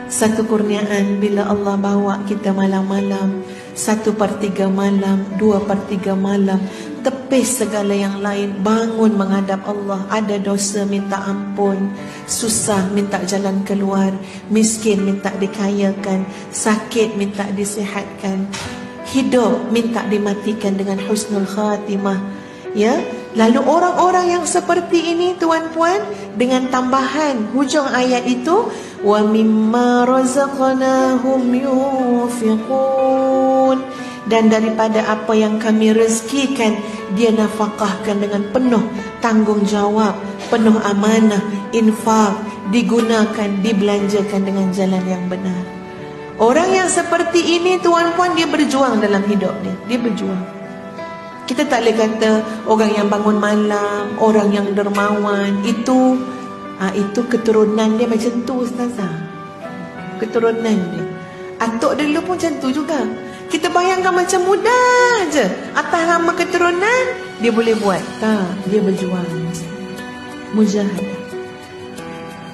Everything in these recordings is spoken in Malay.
Satu kurniaan bila Allah bawa kita malam-malam, 1/3 malam, 2/3 malam, tepis segala yang lain, bangun menghadap Allah. Ada dosa minta ampun, susah minta jalan keluar, miskin minta dikayakan, sakit minta disihatkan, hidup minta dimatikan dengan husnul khatimah. Ya, lalu orang-orang yang seperti ini tuan-puan, dengan tambahan hujung ayat itu, wa mimma razaqnahum yunfiqun, dan daripada apa yang kami rezekikan dia nafkahkan dengan penuh tanggungjawab, penuh amanah, infak, digunakan, dibelanjakan dengan jalan yang benar. Orang yang seperti ini tuan-puan, dia berjuang dalam hidup dia berjuang. Kita tak boleh kata orang yang bangun malam, orang yang dermawan, itu keturunan dia macam tu, ustazah. Keturunan dia. Atuk dulu pun macam tu juga. Kita bayangkan macam mudah je, atas nama keturunan dia boleh buat. Tak, dia berjuang, mujahadah.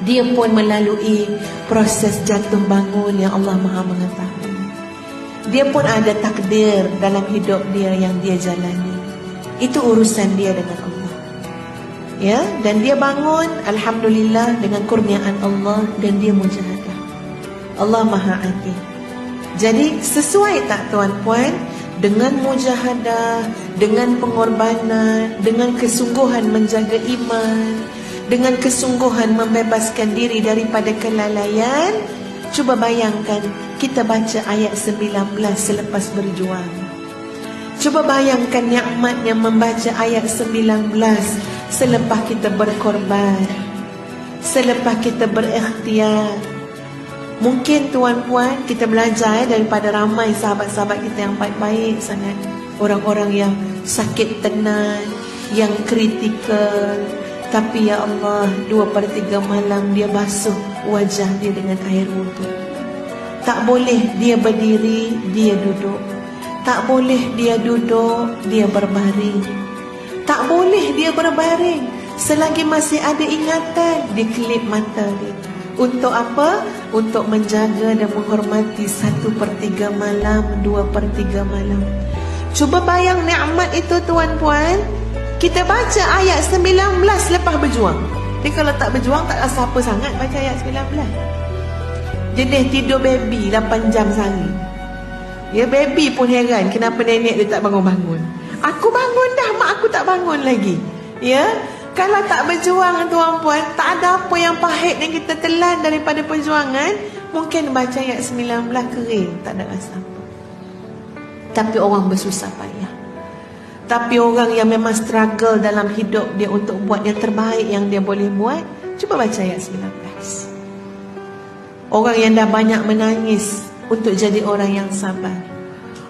Dia pun melalui proses jatuh bangun yang Allah Maha mengetahui. Dia pun ada takdir dalam hidup dia yang dia jalani. Itu urusan dia dengan Allah. Ya, dan dia bangun alhamdulillah dengan kurniaan Allah, dan dia mujahadah. Allah Maha Adil. Jadi sesuai tak tuan-puan, dengan mujahadah, dengan pengorbanan, dengan kesungguhan menjaga iman, dengan kesungguhan membebaskan diri daripada kelalaian. Cuba bayangkan kita baca ayat 19 selepas berjuang. Cuba bayangkan nikmatnya membaca ayat 19 selepas kita berkorban, selepas kita berikhtiar. Mungkin tuan-puan, kita belajar daripada ramai sahabat-sahabat kita yang baik-baik sangat. Orang-orang yang sakit tenan, yang kritikal, tapi ya Allah, 2/3 malam dia basuh wajah dia dengan air wudu. Tak boleh dia berdiri, dia duduk. Tak boleh dia duduk, dia berbaring. Tak boleh dia berbaring selagi masih ada ingatan, dikelip mata dia. Untuk apa? Untuk menjaga dan menghormati 1/3 malam, 2/3 malam. Cuba bayang nikmat itu tuan-puan. Kita baca ayat 19 lepas berjuang. Dia kalau tak berjuang tak rasa apa sangat baca ayat 19. Jenis tidur baby 8 jam sehari. Ya, baby pun heran kenapa nenek dia tak bangun-bangun. Aku bangun dah, mak aku tak bangun lagi. Ya, kalau tak berjuang tuan-puan, tak ada apa yang pahit yang kita telan daripada perjuangan. Mungkin baca ayat 19 kering, tak ada rasa apa. Tapi orang bersusah payah. Tapi orang yang memang struggle dalam hidup dia untuk buat yang terbaik yang dia boleh buat, cuba baca ayat 19. Orang yang dah banyak menangis untuk jadi orang yang sabar.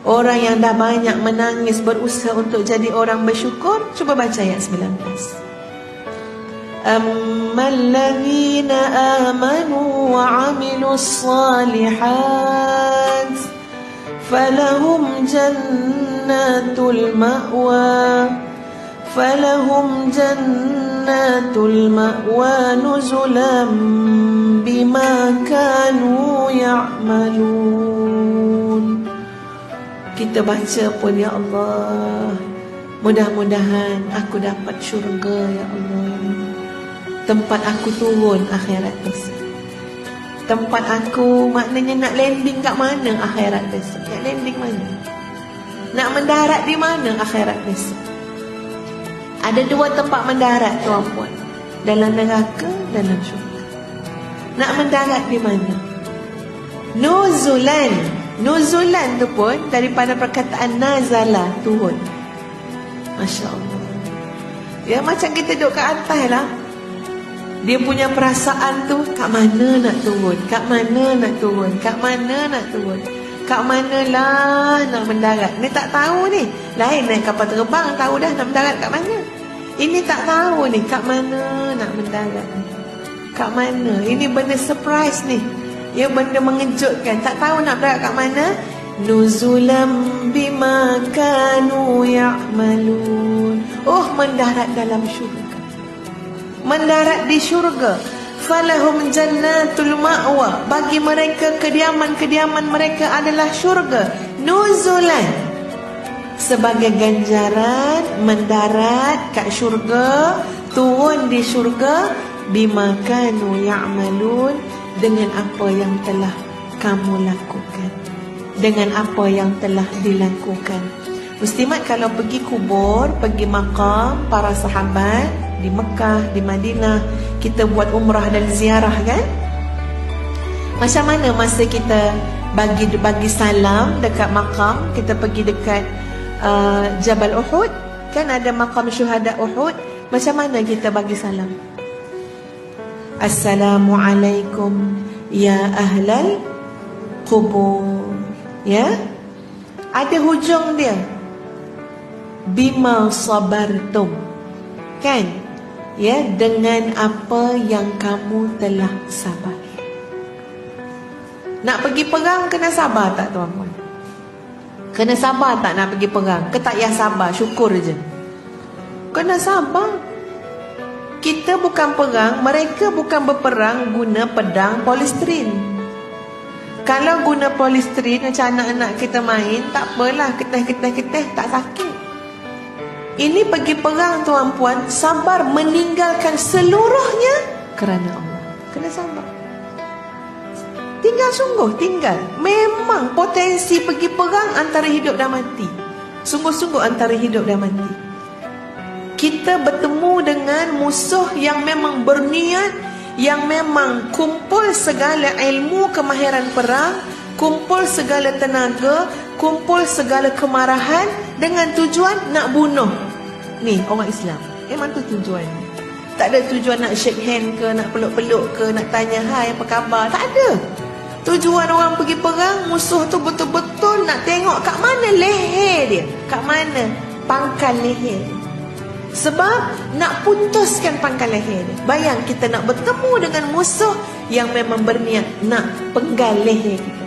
Orang yang dah banyak menangis berusaha untuk jadi orang bersyukur, cuba baca ayat 19. Amalladzina amanu wa 'amilus salihat falahum jannatul ma'wa nuzulam bima kanu ya'malun. Kita baca pun, ya Allah, mudah-mudahan aku dapat syurga, ya Allah. Tempat aku turun akhirat besok. Tempat aku maknanya nak landing kat mana akhirat besok? Nak landing mana? Nak mendarat di mana akhirat besok? Ada 2 tempat mendarat tuan-puan, dalam neraka, dalam syurga. Nak mendarat di mana? Nuzulan. Nuzulan tu pun daripada perkataan nazala, turun. Masya Allah. Ya, macam kita duduk kat atas lah. Dia punya perasaan tu, kat mana nak turun, kat mana nak turun, kat mana nak turun, kat mana lah nak mendarat. Ni tak tahu ni. Lain naik kapal terbang, tahu dah nak mendarat kat mana. Ini tak tahu ni, kat mana nak mendarat ni, kat mana. Ini benda surprise ni. Ya, benda mengejutkan. Tak tahu nak mendarat kat mana. Nuzulam bima kanu ya'malun. Oh, mendarat dalam syurga. Mendarat di syurga. falahum jannatul ma'wa, bagi mereka kediaman-kediaman mereka adalah syurga, nuzulan, sebagai ganjaran mendarat kat syurga, turun di syurga, bima kanu ya'malun, dengan apa yang telah kamu lakukan, dengan apa yang telah dilakukan. Muslimat, kalau pergi kubur, pergi makam para sahabat di Mekah, di Madinah, kita buat umrah dan ziarah kan? Macam mana masa kita bagi salam dekat makam, kita pergi dekat Jabal Uhud, kan ada makam syuhada Uhud, macam mana kita bagi salam? Assalamualaikum ya ahlal qubur. Ya, ada hujung dia, bima sabartum, kan? Ya, dengan apa yang kamu telah sabar. Nak pergi perang kena sabar tak tuan-tuan? Kena sabar tak nak pergi perang? Ke tak payah sabar, syukur je? Kena sabar. Kita bukan perang, mereka bukan berperang guna pedang polisterin. Kalau guna polisterin macam anak-anak kita main, tak apalah, keteh-keteh tak sakit. Ini pergi perang tuan-puan, sabar meninggalkan seluruhnya kerana Allah. Kena sabar. Tinggal sungguh, tinggal. Memang potensi pergi perang antara hidup dan mati. Sungguh-sungguh antara hidup dan mati. Kita bertemu dengan musuh yang memang berniat, yang memang kumpul segala ilmu kemahiran perang, kumpul segala tenaga, kumpul segala kemarahan dengan tujuan nak bunuh ni orang Islam. Memang tu tujuan. Tak ada tujuan nak shake hand ke, nak peluk-peluk ke, nak tanya hai apa khabar. Tak ada. Tujuan orang pergi perang, musuh tu betul-betul nak tengok kat mana leher dia, kat mana pangkal leher dia. Sebab nak putuskan pangkal leher dia. Bayang kita nak bertemu dengan musuh yang memang berniat nak penggal leher kita.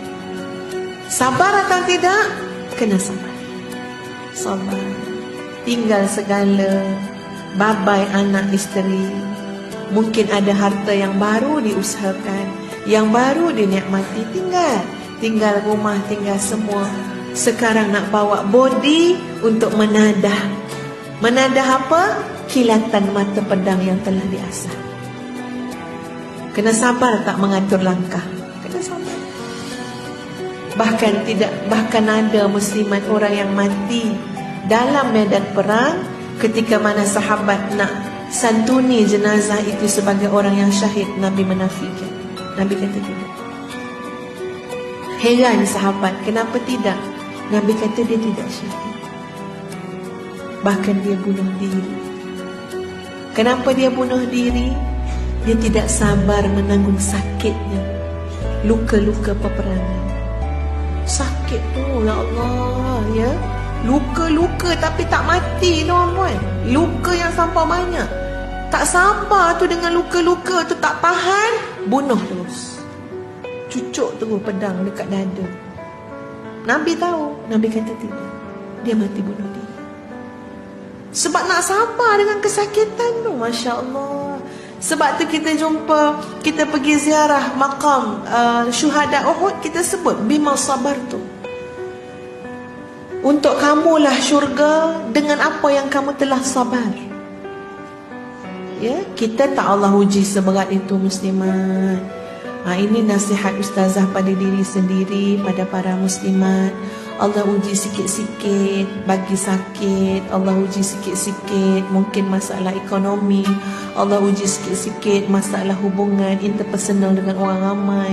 Sabar atau tidak? Kena sabar. Sabar. Tinggal segala, babai anak isteri. Mungkin ada harta yang baru diusahakan, yang baru dinikmati, tinggal rumah, tinggal semua. Sekarang nak bawa body untuk menadah. Menadah apa? Kilatan mata pedang yang telah diasah. Kena sabar tak mengatur langkah? Kena sabar. Bahkan ada muslimat orang yang mati dalam medan perang, ketika mana sahabat nak santuni jenazah itu sebagai orang yang syahid, Nabi menafikan. Nabi kata tidak. Heran sahabat, kenapa tidak? Nabi kata dia tidak syahid. Bahkan dia bunuh diri. Kenapa dia bunuh diri? Dia tidak sabar menanggung sakitnya, luka-luka peperangan. Sakit tu, ya Allah, ya. Luka-luka tapi tak mati tuan-tuan. Luka yang sampai banyak. Tak sabar tu dengan luka-luka tu, tak tahan, bunuh terus. Cucuk terus pedang dekat dada. Nabi tahu, Nabi kata tidak. Dia mati bunuh diri. Sebab nak sabar dengan kesakitan tu, Masya Allah. Sebab tu kita jumpa, kita pergi ziarah makam syuhada Uhud, kita sebut bima sabar tu. Untuk kamulah syurga dengan apa yang kamu telah sabar. Ya, kita tak Allah uji seberat itu muslimat. Ini nasihat ustazah pada diri sendiri, pada para muslimat. Allah uji sikit-sikit, bagi sakit. Allah uji sikit-sikit, mungkin masalah ekonomi. Allah uji sikit-sikit, masalah hubungan interpersonal dengan orang ramai.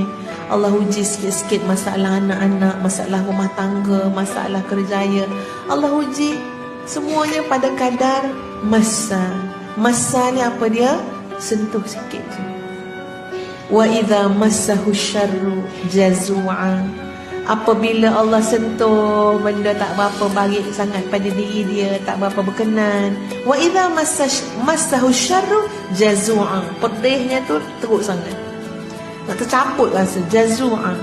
Allah uji sikit-sikit, masalah anak-anak, masalah rumah tangga, masalah kerjaya. Allah uji semuanya pada kadar masa. Masa ni apa dia? Sentuh sikit je. Wa idza massahu syarru jazua. Apabila Allah sentuh benda tak berapa baik sangat pada diri dia, tak berapa berkenan. Wa idza massahu syarru jazua. Pedihnya tu teruk sangat. Nak tercaput rasa, jazua.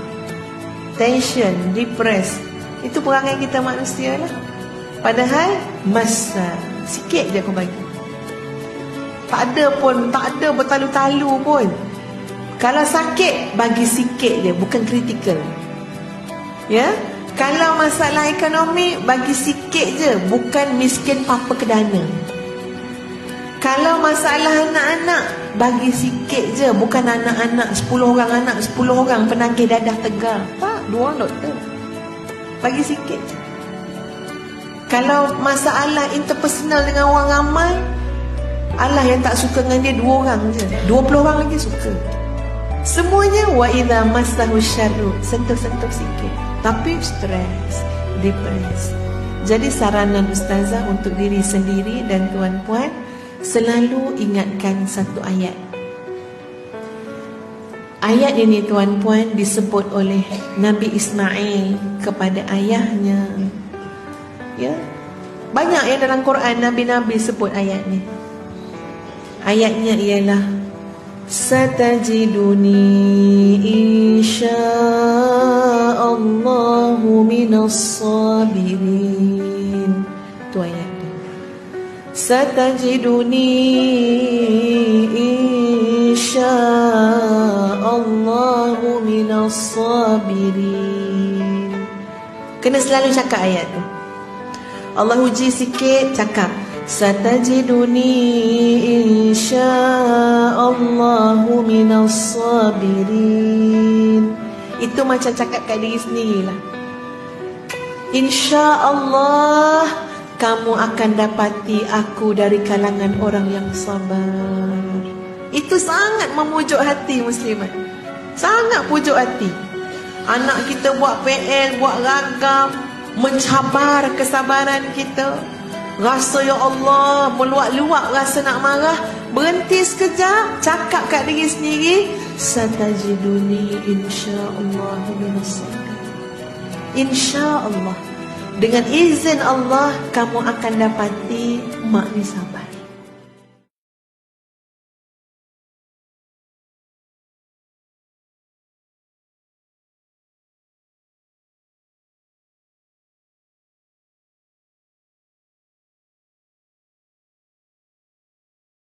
Tension, depressed. Itu perangai kita manusia lah. Padahal masa sikit je aku bagi. Tak ada pun, tak ada bertalu-talu pun. Kalau sakit, bagi sikit je, bukan kritikal. Ya. Kalau masalah ekonomi, bagi sikit je, bukan miskin papa kedana. Kalau masalah anak-anak, bagi sikit je, bukan anak-anak 10 orang anak 10 orang penagih dadah tegar. Tak, 2 orang doktor. Bagi sikit je. Kalau masalah interpersonal dengan orang ramai, Allah yang tak suka dengan dia 2 orang je, 20 orang lagi suka. Semuanya wa idza massahu syarru, sentuh-sentuh sikit. Tapi stres, depres. Jadi saranan ustazah untuk diri sendiri dan tuan-puan, selalu ingatkan satu ayat. Ayat ini tuan-puan disebut oleh Nabi Ismail kepada ayahnya. Ya. Banyak yang dalam Quran Nabi-Nabi sebut ayat ni. Ayatnya ialah satajiduni insya'allahu minas sabirin. Tu ayat dia. Satajiduni insya'allahu minas sabirin. Kena selalu cakap ayat tu. Allah uji sikit, cakap satajiduni insya'allahu minas sabirin. Itu macam cakap kat diri sendirilah. InsyaAllah kamu akan dapati aku dari kalangan orang yang sabar. Itu sangat memujuk hati muslimat. Sangat pujuk hati. Anak kita buat PL, buat ragam, mencabar kesabaran kita. Rasa ya Allah, meluak-luak rasa nak marah, berhenti sekejap, cakap kat diri sendiri, satajiduni insya'Allah minas sabirin. InsyaAllah, dengan izin Allah, kamu akan dapati mak ni sabar.